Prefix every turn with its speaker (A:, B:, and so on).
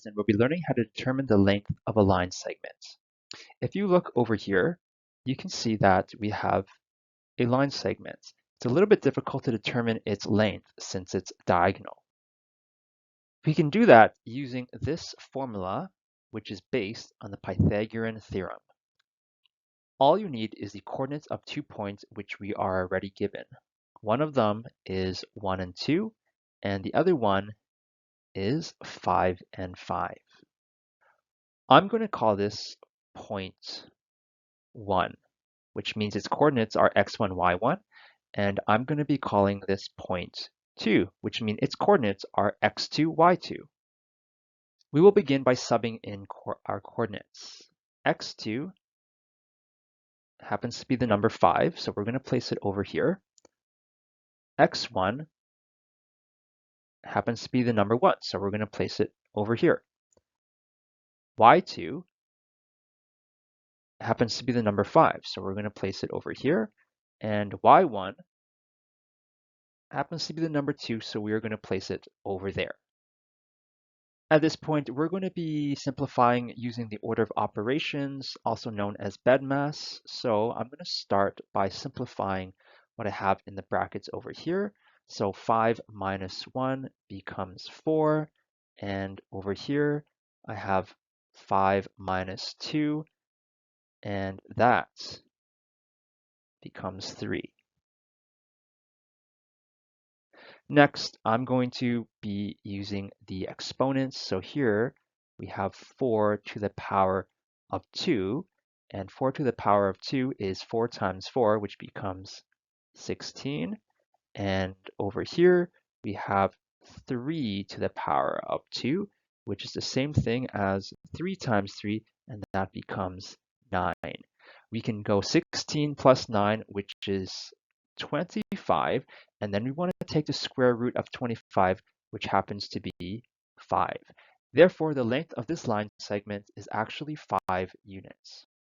A: lesson, we'll be learning how to determine the length of a line segment. If you look over here, you can see that we have a line segment. It's a little bit difficult to determine its length since it's diagonal. We can do that using this formula, which is based on the Pythagorean theorem. All you need is the coordinates of 2 points which we are already given. One of them is 1 and 2, and the other one is 5 and 5. I'm going to call this point 1, which means its coordinates are x1, y1, and I'm going to be calling this point 2, which means its coordinates are x2, y2. We will begin by subbing in our coordinates. x2 happens to be the number 5, so we're going to place it over here. x1 happens to be the number 1, so we're going to place it over here. y2 happens to be the number 5, so we're going to place it over here. And y1 happens to be the number 2, so we are going to place it over there. At this point, we're going to be simplifying using the order of operations, also known as BEDMAS. So I'm going to start by simplifying what I have in the brackets over here. So 5 minus 1 becomes 4, and over here I have 5 minus 2, and that becomes 3. Next, I'm going to be using the exponents. So here we have 4 to the power of 2, and 4 to the power of 2 is 4 times 4, which becomes 16. And over here we have 3 to the power of 2, which is the same thing as 3 times 3, and that becomes 9. We can go 16 plus 9, which is 25, and then we want to take the square root of 25, which happens to be 5. Therefore, the length of this line segment is actually 5 units.